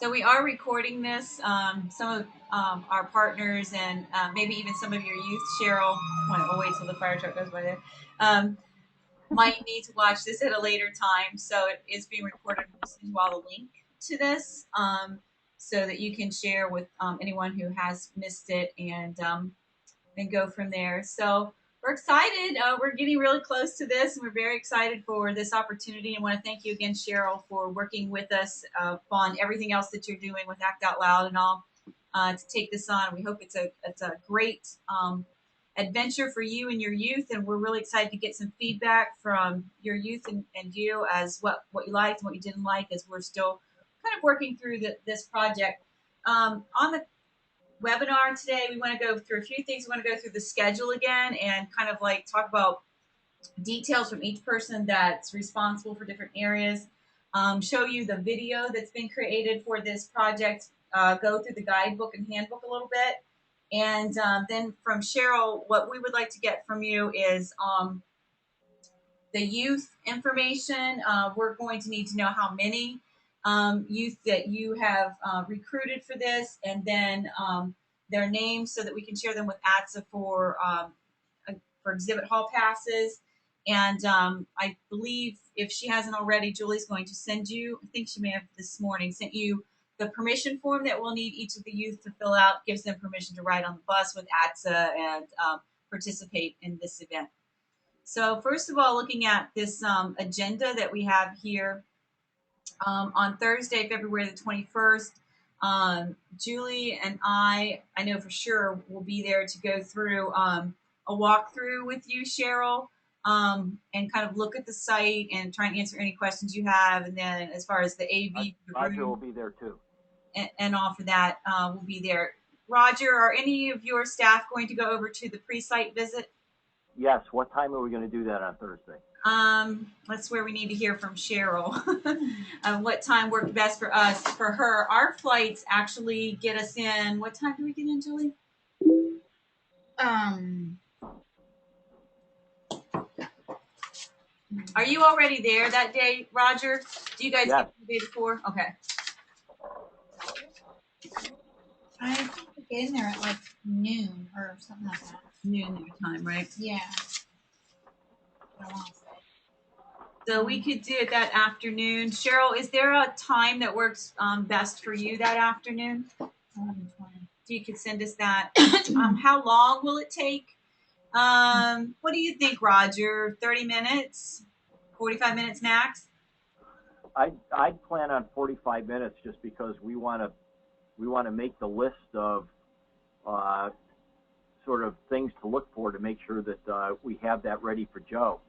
So we are recording this. Some of our partners and maybe even some of your youth, Cheryl. I'll wait till the fire truck goes by there. Um, might need to watch this at a later time, so it is being recorded. We'll send you all the link to this so that you can share with anyone who has missed it and go from there. So we're excited. We're getting really close to this, and we're very excited for this opportunity. And want to thank you again, Cheryl, for working with us on everything else that you're doing with Act Out Loud and all to take this on. We hope it's a great adventure for you and your youth, and we're really excited to get some feedback from your youth and you as what you liked and what you didn't like, as we're still kind of working through this project. On the webinar today, we want to go through a few things. We want to go through the schedule again and kind of like talk about details from each person that's responsible for different areas, show you the video that's been created for this project, go through the guidebook and handbook a little bit. And then from Cheryl, what we would like to get from you is the youth information. We're going to need to know how many youth that you have recruited for this, and then their names so that we can share them with ATSA for exhibit hall passes. And I believe if she hasn't already, Julie's going to send you, I think she may have this morning, sent you the permission form that we'll need each of the youth to fill out, gives them permission to ride on the bus with ATSA and participate in this event. So first of all, looking at this agenda that we have here on Thursday, February the 21st, Julie and I know for sure will be there to go through a walkthrough with you, Cheryl, and kind of look at the site and try and answer any questions you have. And then as far as the AV, Roger will be there too. And all for that will be there. Roger, are any of your staff going to go over to the pre-site visit? Yes. What time are we going to do that on Thursday? That's where we need to hear from Cheryl. What time worked best for us? For her, our flights actually get us in. What time do we get in, Julie? Are you already there that day, Roger? Do you guys Yes. get the day before? Okay. I think we get in there at like noon or something like that. Noon their time, right? Yeah. I want to say. So we could do it that afternoon. Cheryl, is there a time that works best for you that afternoon? 11:20. So you could send us that. How long will it take? What do you think, Roger? 30 minutes? 45 minutes max? I'd plan on 45 minutes just because we want to make the list of sort of things to look for to make sure that we have that ready for Joe.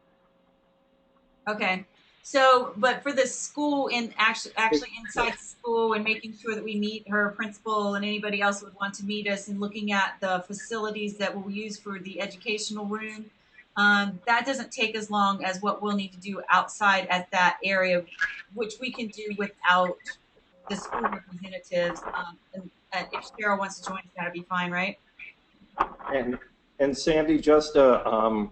Okay. So, but for the school and actually inside the school and making sure that we meet her principal and anybody else who would want to meet us and looking at the facilities that we'll use for the educational room, that doesn't take as long as what we'll need to do outside at that area, which we can do without the school representatives. And if Cheryl wants to join us, that'd be fine, right? And Sandy, just I'm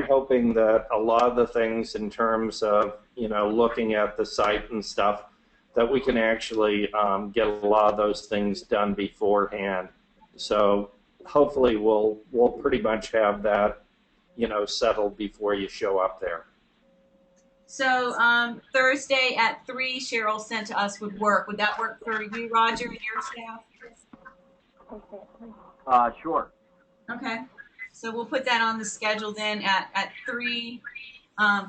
hoping that a lot of the things in terms of looking at the site and stuff, that we can actually get a lot of those things done beforehand. So hopefully we'll pretty much have that settled before you show up there. So Thursday at 3, Cheryl sent to us would work. Would that work for you, Roger, and your staff? Sure. Okay. So we'll put that on the schedule then at 3,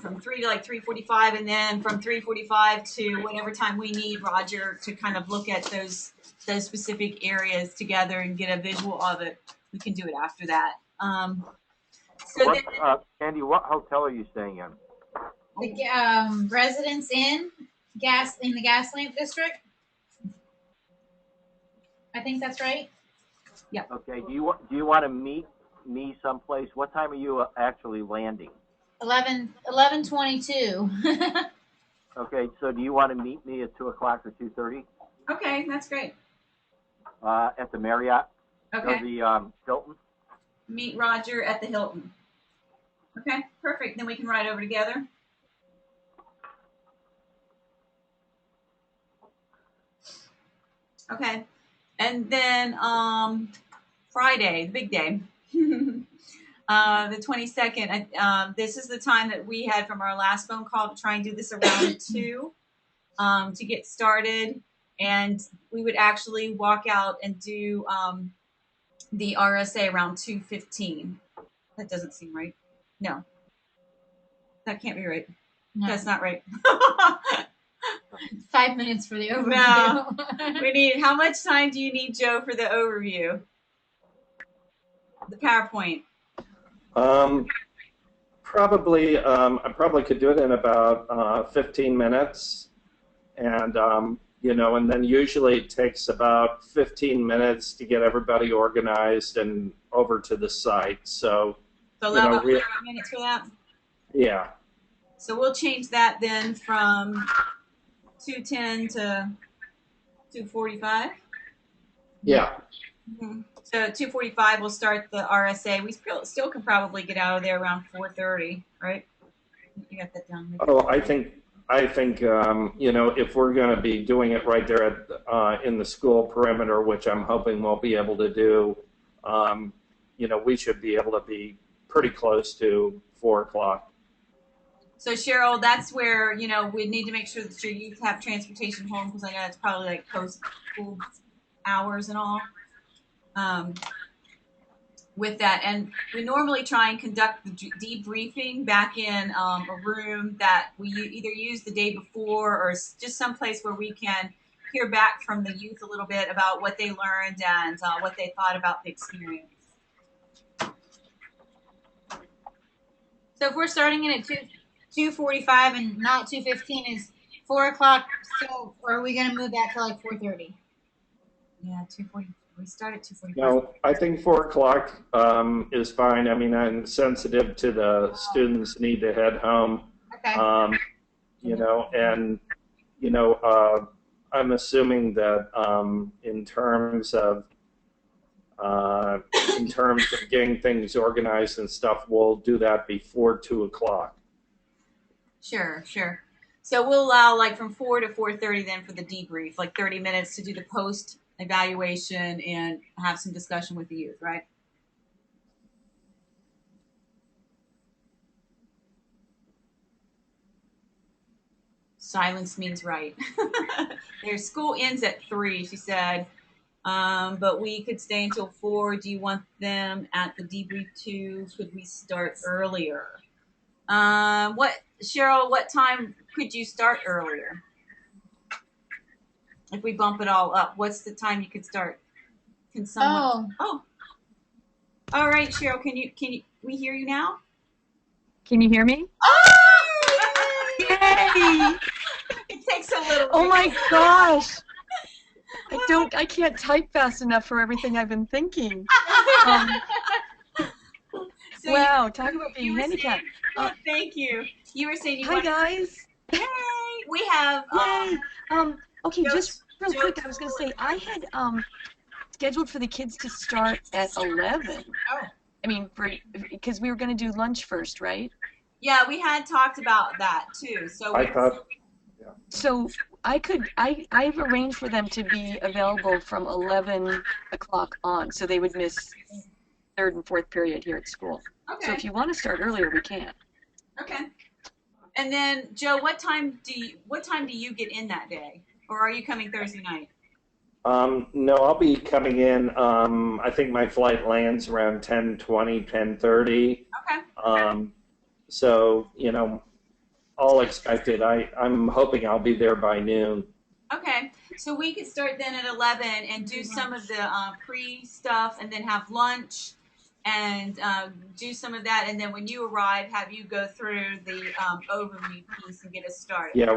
from 3 to like 3:45, and then from 3:45 to whatever time we need, Roger, to kind of look at those specific areas together and get a visual of it. We can do it after that. Andy, what hotel are you staying in? The Residence Inn, in the gas lamp district. I think that's right. Yeah. Okay. Do you want to meet me someplace? What time are you actually landing? 11:22. Okay. So do you want to meet me at 2 o'clock or 2:30? Okay, that's great. At the Marriott. Okay. Or the Hilton. Meet Roger at the Hilton. Okay, perfect. Then we can ride over together. Okay. And then Friday, the big day. The 22nd. This is the time that we had from our last phone call to try and do this around 2 to get started. And we would actually walk out and do the RSA around 2:15. That doesn't seem right. No, that can't be right. No. That's not right. 5 minutes for the overview. No. We need. How much time do you need, Joe, for the overview? The PowerPoint. Probably, I probably could do it in about 15 minutes, and and then usually it takes about 15 minutes to get everybody organized and over to the site. So allow about 30 minutes for that. Yeah. So we'll change that then from 2:10 to 2:45. Yeah. Mm-hmm. So 2:45 we'll start the RSA. We still can probably get out of there around 4:30, right? You got that down. Oh, I think if we're going to be doing it right there at in the school perimeter, which I'm hoping we'll be able to do, we should be able to be pretty close to 4 o'clock. So Cheryl, that's where we need to make sure that your youth have transportation home, because I know it's probably like post-school hours and all. With that, and we normally try and conduct the debriefing back in a room that we either use the day before or just someplace where we can hear back from the youth a little bit about what they learned and what they thought about the experience. So if we're starting in at 2:45 and not 2:15, is 4 o'clock. So are we going to move that to like 4:30? Yeah, 2:40. We start at 2:45. No, I think 4 o'clock is fine. I mean, I'm sensitive to the students' need to head home. Okay. I'm assuming that in terms of getting things organized and stuff, we'll do that before 2 o'clock. Sure. So we'll allow like from 4 to 4:30 then for the debrief, like 30 minutes to do the post evaluation and have some discussion with the youth, right? Silence means right. Their school ends at 3, she said, but we could stay until 4. Do you want them at the debrief too? Could we start earlier? Cheryl, what time could you start earlier? If we bump it all up, what's the time you could start? Can someone? Oh. All right, Cheryl. Can we hear you now? Can you hear me? Oh! Yay! It takes a little. Oh my gosh! I can't type fast enough for everything I've been thinking. So wow, talk about being handicapped. Thank you. You were saying you Hi guys. Yay! We have. Yay. Okay, just real quick, I was gonna say I had scheduled for the kids to start at 11. Oh. I mean, because we were gonna do lunch first, right? Yeah, we had talked about that too. So I thought. Yeah. So I've arranged for them to be available from 11 o'clock on, so they would miss third and fourth period here at school. Okay. So if you want to start earlier, we can. Okay. And then Joe, what time do you get in that day, or are you coming Thursday night? No, I'll be coming in. I think my flight lands around 10:20, 10:30. Okay. So all expected. I'm hoping I'll be there by noon. Okay, so we could start then at 11 and do some of the pre-stuff and then have lunch and do some of that, and then when you arrive, have you go through the overview piece and get us started. Yeah,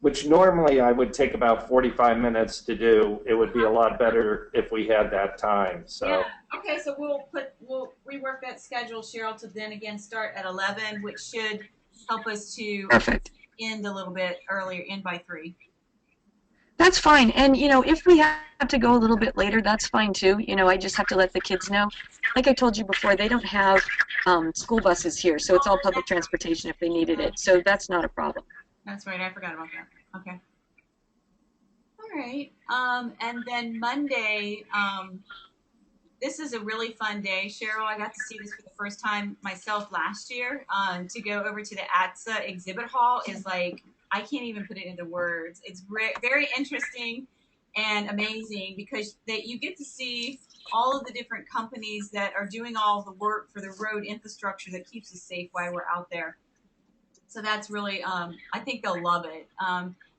which normally I would take about 45 minutes to do. It would be a lot better if we had that time. So. Yeah. Okay, so we'll rework that schedule, Cheryl, to then again start at 11, which should help us to Perfect. End a little bit earlier, end by 3. That's fine. And, if we have to go a little bit later, that's fine too. I just have to let the kids know. Like I told you before, they don't have school buses here, so it's all public transportation if they needed it. So that's not a problem. That's right. I forgot about that. Okay. right. And then Monday, this is a really fun day. Cheryl, I got to see this for the first time myself last year. To go over to the ATSA exhibit hall is like, I can't even put it into words. It's very interesting and amazing because you get to see all of the different companies that are doing all the work for the road infrastructure that keeps us safe while we're out there. So that's really, I think they'll love it.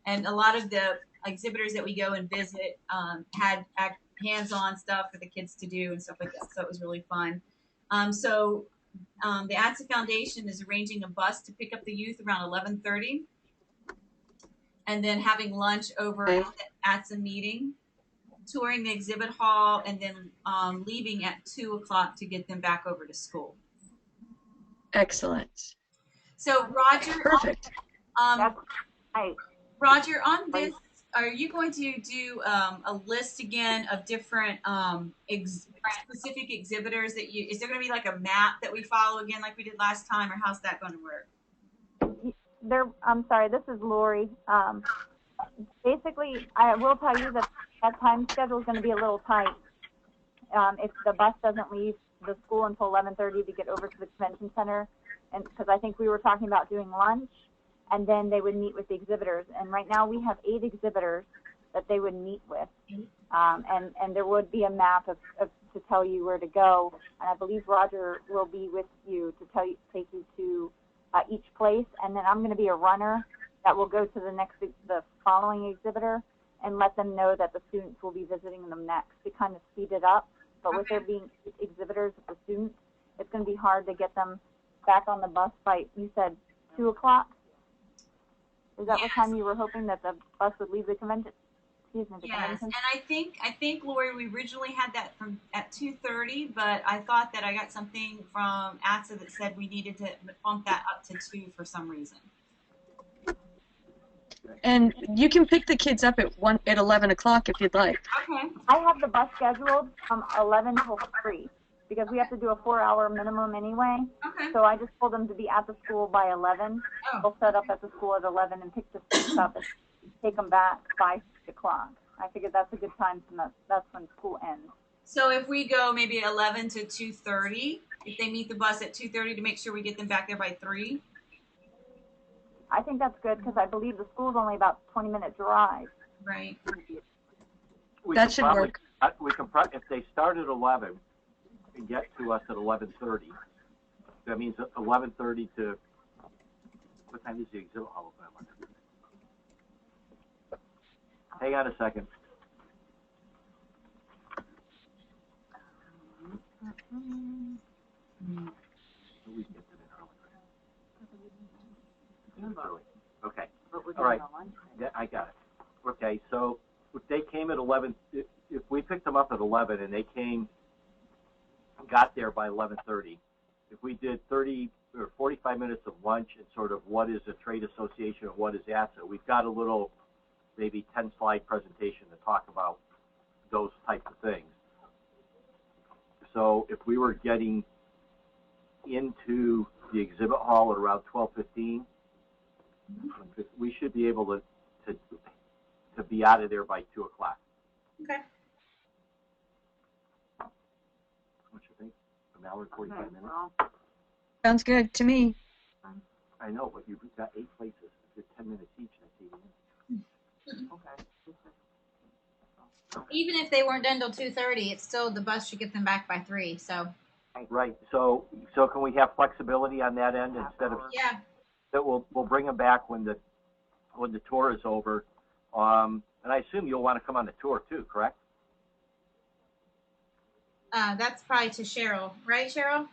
And a lot of the exhibitors that we go and visit had hands-on stuff for the kids to do and stuff like that. So it was really fun. The ATSA Foundation is arranging a bus to pick up the youth around 11:30, and then having lunch over Okay. at the ATSA meeting, touring the exhibit hall, and then leaving at 2 o'clock to get them back over to school. Excellent. So Roger, Perfect. um, Right. Roger, on this, are you going to do a list again of different specific exhibitors that you? Is there going to be like a map that we follow again, like we did last time, or how's that going to work? I'm sorry, this is Lori. Basically, I will tell you that that time schedule is going to be a little tight. If the bus doesn't leave the school until 11:30 to get over to the convention center, and because I think we were talking about doing lunch, and then they would meet with the exhibitors. And right now we have 8 exhibitors that they would meet with, and there would be a map to tell you where to go. And I believe Roger will be with you to take you to each place. And then I'm going to be a runner that will go to the following exhibitor and let them know that the students will be visiting them next to kind of speed it up. But with there being 8 exhibitors with the students, it's going to be hard to get them back on the bus by, you said 2 o'clock? Is that what time you were hoping that the bus would leave the convention? Excuse me, the Yes, convention? and I think Lori, we originally had that from at 2:30, but I thought that I got something from ATSA that said we needed to bump that up to 2 for some reason. And you can pick the kids up at 11 o'clock if you'd like. Okay. I have the bus scheduled from 11 till 3 because we have to do a 4-hour minimum anyway. Okay. So I just told them to be at the school by 11. Oh. They'll set up at the school at 11 and pick the students up and take them back by 6 o'clock. I figured that's a good time that's when school ends. So if we go maybe 11 to 2:30, if they meet the bus at 2:30 to make sure we get them back there by 3. I think that's good because I believe the school's only about 20-minute drive. Right. That should work. We can if they start at 11 and get to us at 11:30. That means 11:30 to what time is the exhibit hall open? Hang on a second. We get to the early. Okay. All right. Yeah, I got it. Okay, so if they came at 11, if we picked them up at 11 and they got there by 11:30, if we did 30 or 45 minutes of lunch and sort of what is a trade association and what is ATSA, we've got a little maybe 10-slide presentation to talk about those types of things. So if we were getting into the exhibit hall at around 12:15, we should be able to be out of there by 2 o'clock. Okay. What you think? An hour and 45 minutes? Sounds good to me. I know, but you've got 8 places. If you're 10 minutes each, that's 80 minutes. Okay. Even if they weren't done till 2:30, it's still the bus should get them back by 3. So Right. So can we have flexibility on that end instead of that? We'll bring them back when the tour is over. And I assume you'll want to come on the tour too, correct? that's probably to Cheryl, right, Cheryl?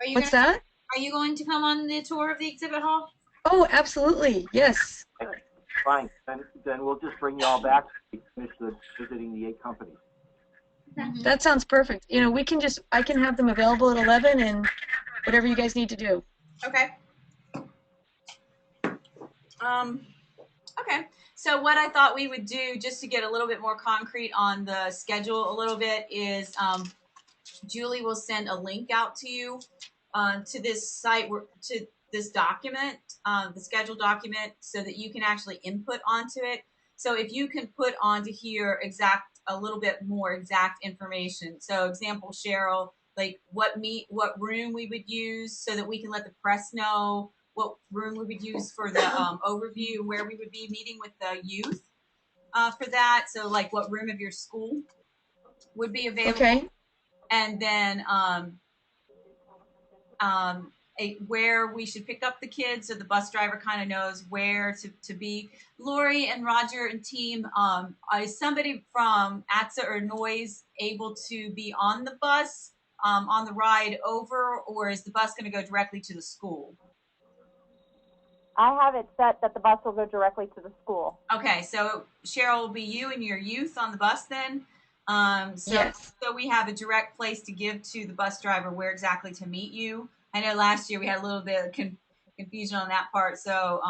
Are you What's that? Are you going to come on the tour of the exhibit hall? Oh, absolutely. Yes. Fine. Then we'll just bring you all back to finish visiting the 8 companies. That sounds perfect. You know, I can have them available at 11 and whatever you guys need to do. Okay. Okay. So what I thought we would do, just to get a little bit more concrete on the schedule a little bit, is Julie will send a link out to you to this site, to this document, the schedule document, so that you can actually input onto it. So if you can put onto here a little bit more exact information. So example, Cheryl, like what room we would use so that we can let the press know what room we would use for the overview, where we would be meeting with the youth for that. So like what room of your school would be available. Okay. And then where we should pick up the kids so the bus driver kind of knows where to be. Lori and Roger and team, is somebody from ATSA or Noise able to be on the bus on the ride over, or is the bus going to go directly to the school? I have it set that the bus will go directly to the school. Okay, so Cheryl will be you and your youth on the bus then. Yes. So we have a direct place to give to the bus driver where exactly to meet you. I know last year we had a little bit of confusion on that part, so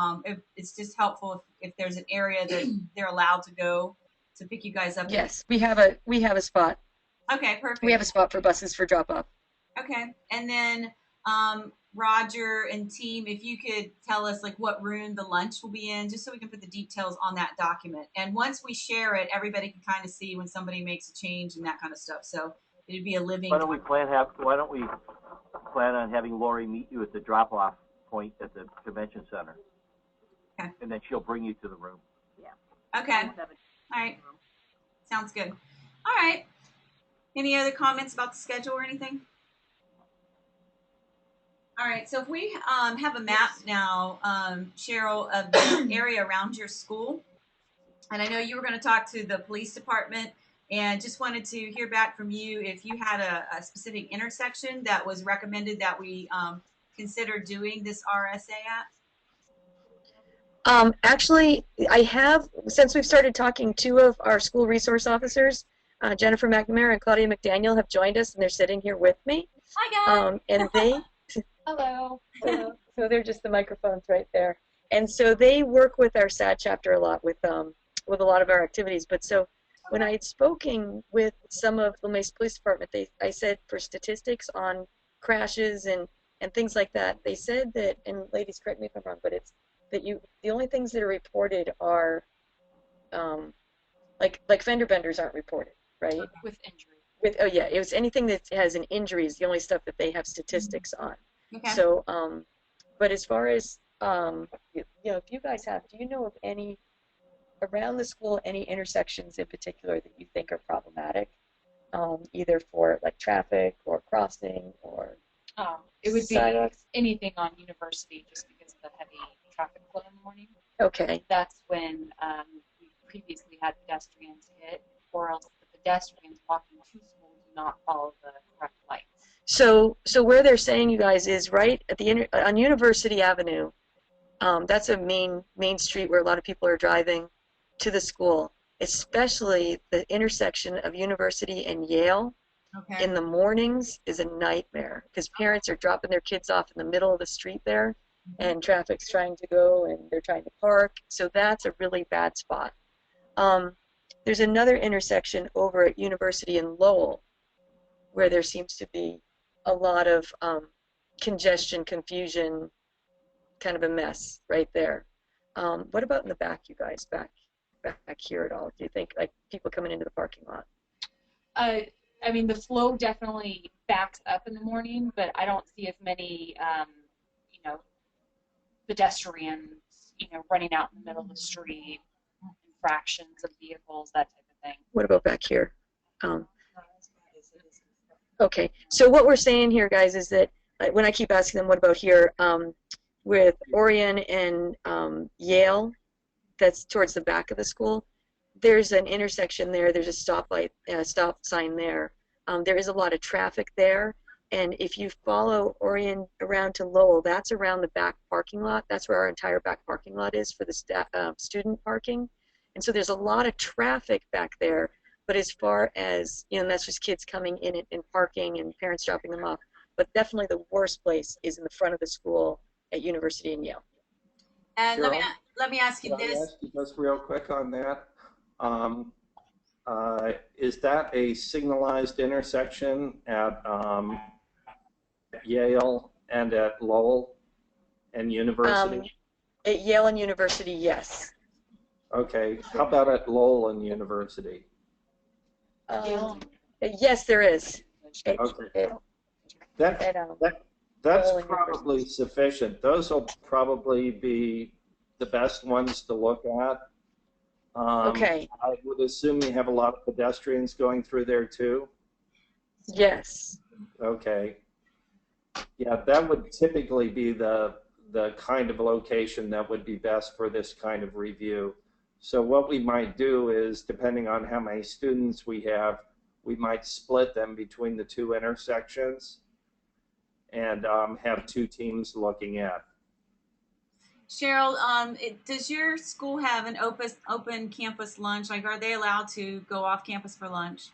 it's just helpful if there's an area that they're allowed to go to pick you guys up. Yes, we have a spot. Okay, perfect. We have a spot for buses for drop off. Okay, and then Roger and team, if you could tell us like what room the lunch will be in, just so we can put the details on that document. And once we share it, everybody can kind of see when somebody makes a change and that kind of stuff. So it'd be a living. Why don't we plan on having Lori meet you at the drop-off point at the convention center, okay, and then she'll bring you to the room. Yeah. Okay. All right. Sounds good. All right. Any other comments about the schedule or anything? All right, so if we have a map now, Cheryl, of the area around your school, and I know you were going to talk to the police department, and just wanted to hear back from you if you had a specific intersection that was recommended that we consider doing this RSA at. Actually, I have, since we've started talking, two of our school resource officers, Jennifer McNamara and Claudia McDaniel, have joined us, and they're sitting here with me. Hi, guys. And they... Hello. So they're just the microphones right there. And so they work with our SAD chapter a lot with a lot of our activities. But so when I had spoken with some of the Mesa Police Department, I said for statistics on crashes and things like that, they said that, and ladies, correct me if I'm wrong, but it's that the only things that are reported are like fender benders aren't reported, right? With injury. It was anything that has an injury is the only stuff that they have statistics on. Okay. So, but as far as, if you guys do you know of any, around the school, any intersections in particular that you think are problematic, either for like traffic or crossing or it would sidewalks? be anything on University just because of the heavy traffic flow in the morning. Okay. That's when we previously had pedestrians hit, or else the pedestrians walking to school do not follow the correct lights. So where they're saying, you guys, is right at the on University Avenue. That's a main street where a lot of people are driving to the school, especially the intersection of University and Yale. Okay. In the mornings is a nightmare because parents are dropping their kids off in the middle of the street there, and traffic's trying to go and they're trying to park. So that's a really bad spot. There's another intersection over at University in Lowell where there seems to be a lot of congestion, confusion, kind of a mess right there. What about in the back, you guys, back here at all? Do you think like people coming into the parking lot? I mean, the flow definitely backs up in the morning, but I don't see as many, pedestrians, running out in the middle of the street, infractions of vehicles, that type of thing. What about back here? Okay, so what we're saying here, guys, is that when I keep asking them, what about here, with Orion and Yale, that's towards the back of the school, there's an intersection there, there's a stop sign there. There is a lot of traffic there, and if you follow Orion around to Lowell, that's around the back parking lot. That's where our entire back parking lot is for the student parking. And so there's a lot of traffic back there. But as far as, and that's just kids coming in and parking and parents dropping them off. But definitely the worst place is in the front of the school at University and Yale. And Cheryl, let me ask you can this. I ask you just real quick on that? Is that a signalized intersection at Yale and at Lowell and University? At Yale and University, yes. Okay. How about at Lowell University? Um, yes, there is. It, Okay. it, That, at, that's Lowell probably University. sufficient. Those will probably be the best ones to look at. Okay. I would assume you have a lot of pedestrians going through there too. Yes. Okay. Yeah, that would typically be the kind of location that would be best for this kind of review. So what we might do is, depending on how many students we have, we might split them between the two intersections and have two teams looking at. Cheryl, does your school have an open campus lunch? Like, are they allowed to go off campus for lunch?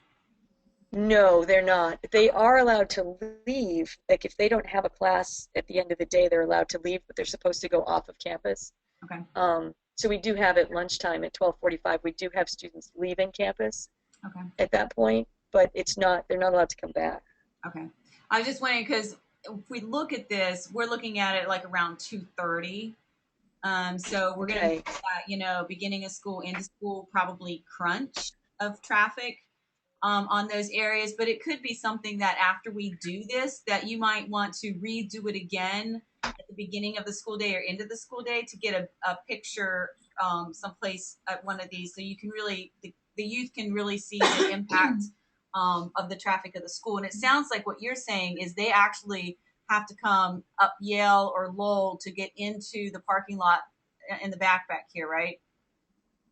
No, they're not. They are allowed to leave. Like if they don't have a class at the end of the day, they're allowed to leave, but they're supposed to go off of campus. Okay. So we do have at lunchtime at 12:45, we do have students leaving campus Okay. at that point, but they're not allowed to come back. Okay. I was just wondering because if we look at this, we're looking at it like around 2:30. So we're going to Okay. miss that, beginning of school, end of school, probably crunch of traffic on those areas. But it could be something that after we do this, that you might want to redo it again at the beginning of the school day or end of the school day to get a picture someplace at one of these, so you can really the youth can really see the impact of the traffic of the school. And it sounds like what you're saying is they actually have to come up Yale or Lowell to get into the parking lot in the back here, right?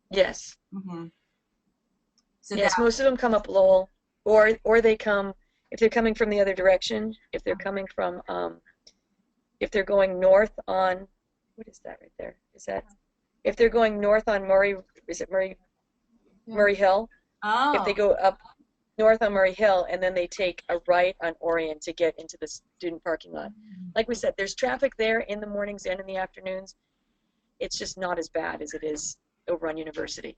Yes. Mm-hmm. So Yes, most of them come up Lowell, or they come if they're coming from the other direction. If they're coming from, if they're going north on, what is that right there? Is that if they're going north on Murray? Is it Murray? Yeah. Murray Hill? If they go up north on Murray Hill and then they take a right on Orion to get into the student parking lot. Like we said, there's traffic there in the mornings and in the afternoons. It's just not as bad as it is over on University.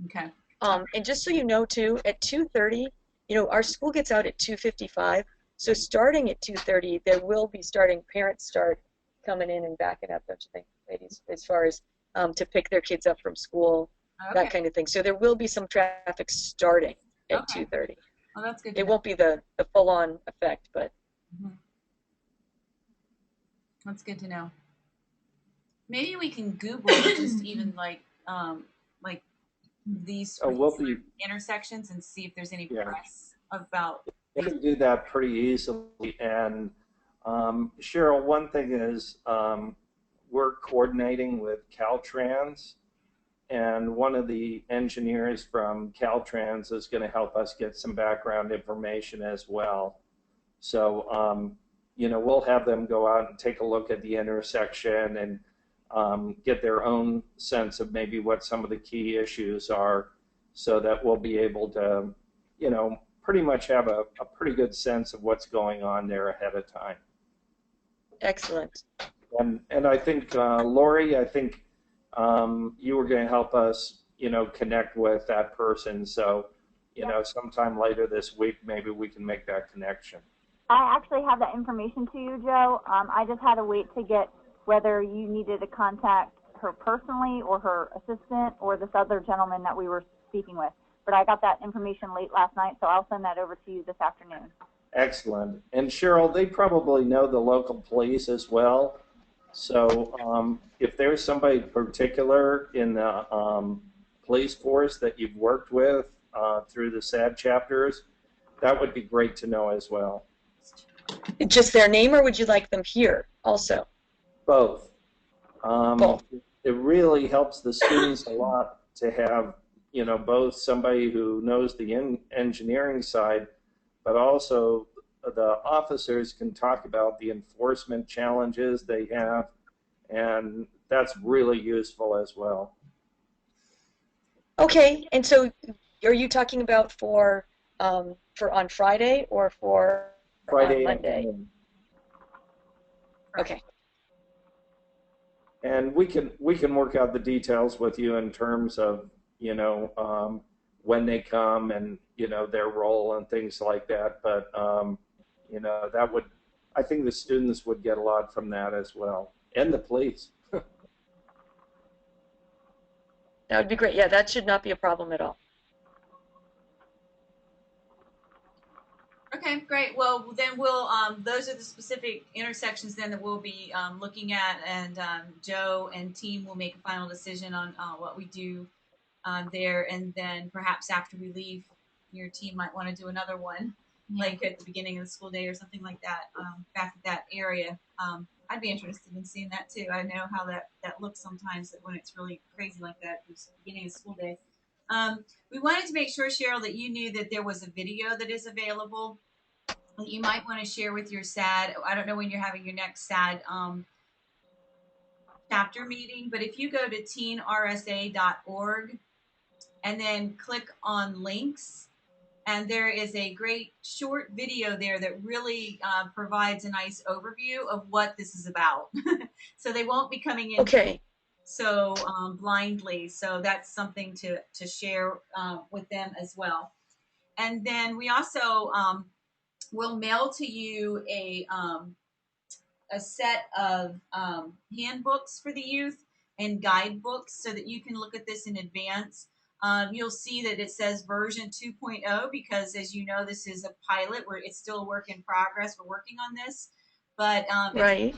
Okay. And just so you know too, at 2:30, our school gets out at 2:55. So starting at 2:30, there will be parents start coming in and backing up, don't you think, ladies, as far as to pick their kids up from school, that kind of thing. So there will be some traffic starting at 2:30. Well, that's good. It won't be the full-on effect, but. Mm-hmm. That's good to know. Maybe we can Google just even like these intersections and see if there's any press about. You can do that pretty easily. And Cheryl, one thing is we're coordinating with Caltrans, and one of the engineers from Caltrans is going to help us get some background information as well. So, we'll have them go out and take a look at the intersection and get their own sense of maybe what some of the key issues are, so that we'll be able to, pretty much have a pretty good sense of what's going on there ahead of time. Excellent. And I think, Lori, you were going to help us, connect with that person. So, sometime later this week, maybe we can make that connection. I actually have that information to you, Joe. I just had to wait to get whether you needed to contact her personally or her assistant or this other gentleman that we were speaking with. But I got that information late last night, so I'll send that over to you this afternoon. Excellent. And Cheryl, they probably know the local police as well. So if there's somebody particular in the police force that you've worked with through the SAD chapters, that would be great to know as well. Just their name, or would you like them here also? Both. Both. It really helps the students a lot to have, both somebody who knows the engineering side, but also the officers can talk about the enforcement challenges they have, and that's really useful as well. Okay, and so are you talking about for on Friday or for Friday Monday? Afternoon. Okay. And we can work out the details with you in terms of when they come and their role and things like that. But I think the students would get a lot from that as well, and the police. That would be great. Yeah, that should not be a problem at all. Okay, great. Well, then we'll, those are the specific intersections then that we'll be looking at, and Joe and team will make a final decision on what we do there, and then perhaps after we leave, your team might want to do another one, like at the beginning of the school day or something like that, back at that area. I'd be interested in seeing that too. I know how that looks sometimes when it's really crazy like that, the beginning of school day. We wanted to make sure, Cheryl, that you knew that there was a video that is available that you might want to share with your SAD. I don't know when you're having your next SAD chapter meeting, but if you go to teenrsa.org and then click on links, and there is a great short video there that really provides a nice overview of what this is about. So they won't be coming in so blindly. So that's something to share with them as well. And then we also will mail to you a set of handbooks for the youth and guidebooks so that you can look at this in advance. You'll see that it says version 2.0 because, as you know, this is a pilot where it's still a work in progress. We're working on this, but Right.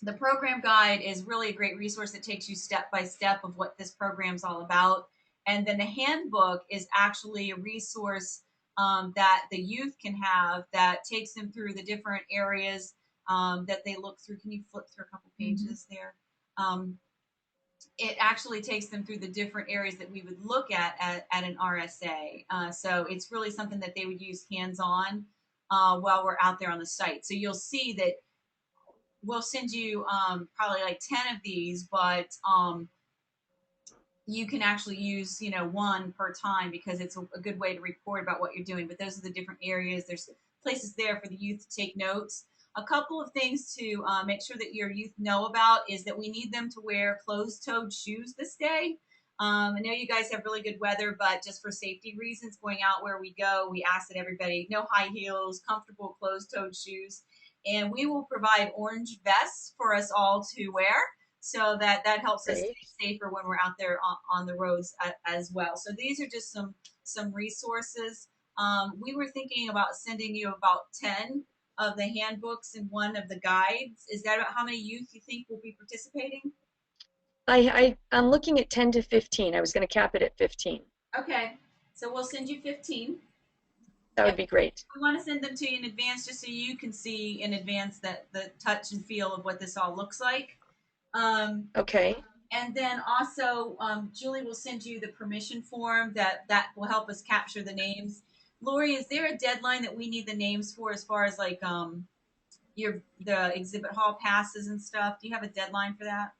the program guide is really a great resource that takes you step by step of what this program's all about. And then the handbook is actually a resource that the youth can have that takes them through the different areas that they look through. Can you flip through a couple pages there? It actually takes them through the different areas that we would look at an RSA. So it's really something that they would use hands-on while we're out there on the site. So you'll see that we'll send you probably like 10 of these, but you can actually use, one per time because it's a good way to report about what you're doing. But those are the different areas. There's places there for the youth to take notes. A couple of things to make sure that your youth know about is that we need them to wear closed-toed shoes this day. I know you guys have really good weather, but just for safety reasons, going out where we go, we ask that everybody, no high heels, comfortable closed-toed shoes. And we will provide orange vests for us all to wear so that helps us stay safer when we're out there on the roads as well. So these are just some resources. We were thinking about sending you about 10 of the handbooks and one of the guides. Is that about how many youth you think will be participating? I'm looking at 10 to 15. I was going to cap it at 15. Okay, so we'll send you 15. That would be great. We want to send them to you in advance just so you can see in advance that the touch and feel of what this all looks like. Okay. And then also, Julie will send you the permission form that will help us capture the names. Lori, is there a deadline that we need the names for as far as like the exhibit hall passes and stuff? Do you have a deadline for that?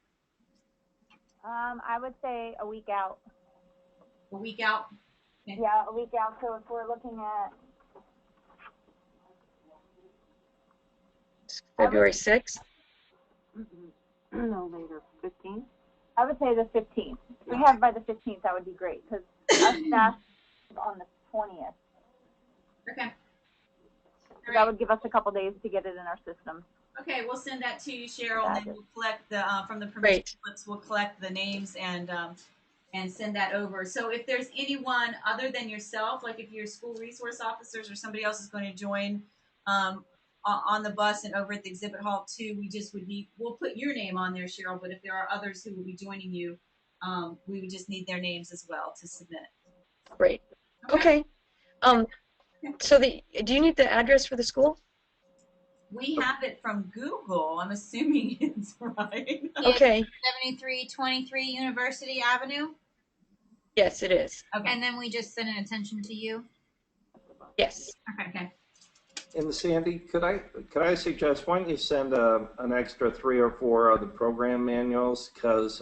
I would say a week out. A week out? Okay. Yeah, a week out. So if we're looking at February 6th? No later, 15th? I would say the 15th. If we have by the 15th, that would be great because our staff is on the 20th. Okay. So that would give us a couple days to get it in our system. Okay, we'll send that to you, Cheryl, and then we'll collect the from the permission slips. We'll collect the names and send that over. So if there's anyone other than yourself, like if your school resource officers or somebody else is going to join on the bus and over at the exhibit hall too, we just would need, we'll put your name on there, Cheryl, but if there are others who will be joining you, we would just need their names as well to submit. Great. Okay. So do you need the address for the school? We have it from Google. I'm assuming it's right. Okay. 7323 University Avenue. Yes, it is. Okay. And then we just send an attention to you. Yes. Okay. And Sandy, could I suggest, why don't you send an extra 3 or 4 of the program manuals? Because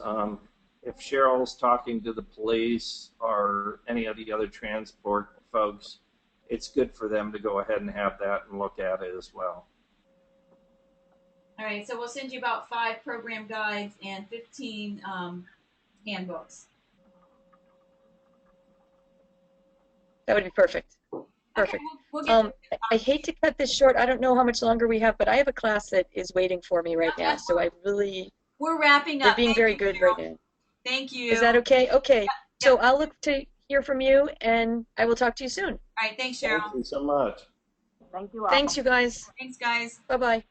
if Cheryl's talking to the police or any of the other transport folks, it's good for them to go ahead and have that and look at it as well. All right, so we'll send you about 5 program guides and 15 handbooks. That would be perfect. Perfect. Okay, we'll get I hate to cut this short. I don't know how much longer we have, but I have a class that is waiting for me right now. So I really, we're wrapping up. they're being very good right now. Thank you. Is that okay? Okay. Yep. So I'll look to hear from you, and I will talk to you soon. All right. Thanks, Cheryl. Thank you so much. Thank you all. Thanks, you guys. Thanks, guys. Bye-bye.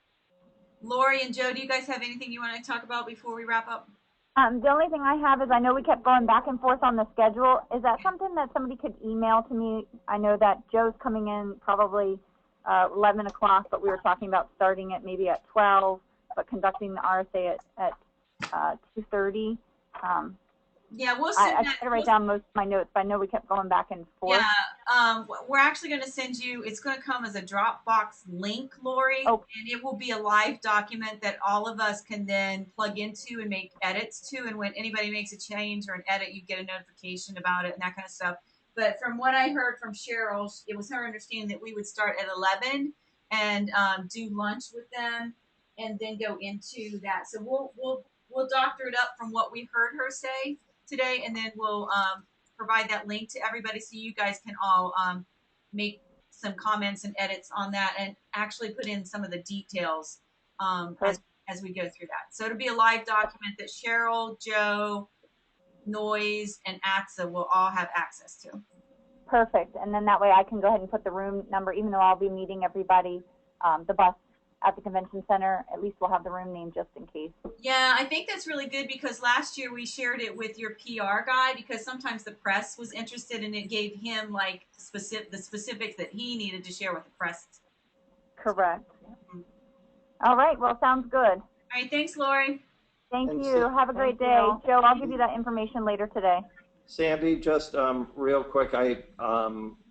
Lori and Joe, do you guys have anything you want to talk about before we wrap up? The only thing I have is I know we kept going back and forth on the schedule. Is that something that somebody could email to me? I know that Joe's coming in probably 11 o'clock, but we were talking about starting it maybe at 12, but conducting the RSA at 2:30. Yeah, we'll I send tried that. to write down most of my notes, but I know we kept going back and forth. Yeah, we're actually going to send you, it's going to come as a Dropbox link, Lori, Oh. and it will be a live document that all of us can then plug into and make edits to. And when anybody makes a change or an edit, you get a notification about it and that kind of stuff. But from what I heard from Cheryl, it was her understanding that we would start at 11 and do lunch with them and then go into that. So we'll doctor it up from what we heard her say today, and then we'll provide that link to everybody so you guys can all make some comments and edits on that and actually put in some of the details as we go through that. So it'll be a live document that Cheryl, Joe, Noise, and AXA will all have access to. Perfect. And then that way I can go ahead and put the room number, even though I'll be meeting everybody, the bus at the convention center, at least we'll have the room name just in case. Yeah, I think that's really good because last year we shared it with your PR guy because sometimes the press was interested and it gave him like the specifics that he needed to share with the press. Correct. All right. Well, sounds good. All right. Thanks, Lori. Thank Thanks. you. Have a great day. Joe, I'll give you that information later today. Sandy, just real quick, I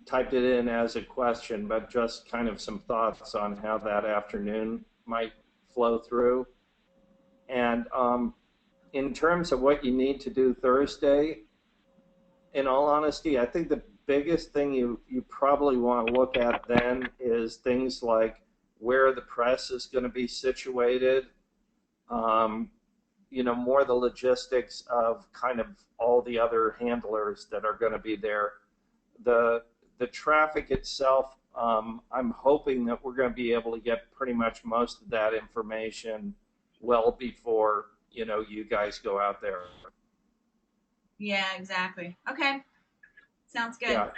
typed it in as a question, but just kind of some thoughts on how that afternoon might flow through. And in terms of what you need to do Thursday, in all honesty, I think the biggest thing you probably want to look at then is things like where the press is going to be situated, you know, more the logistics of kind of all the other handlers that are going to be there. The traffic itself, I'm hoping that we're going to be able to get pretty much most of that information well before, you know, you guys go out there. Yeah, exactly. Okay. Sounds good. Yeah.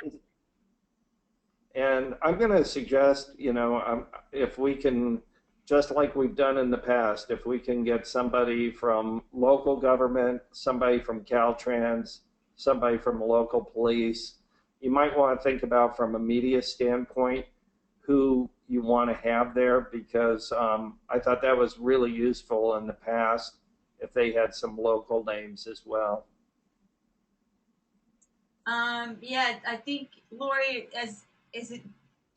And I'm going to suggest, you know, if we can, just like we've done in the past, if we can get somebody from local government, somebody from Caltrans, somebody from local police, you might want to think about from a media standpoint who you want to have there, because I thought that was really useful in the past if they had some local names as well. Yeah, I think Lori, is it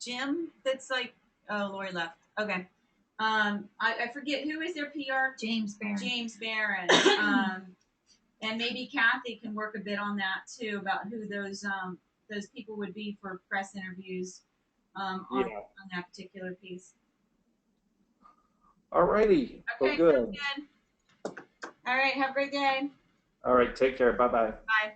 Jim that's like, oh, Lori left. Okay. I forget, who is their PR? James Barron. James Barron. And maybe Kathy can work a bit on that too, about who those people would be for press interviews on that particular piece. All righty. Okay, well, good. sounds good. All right, have a great day. All right, take care. Bye-bye. Bye.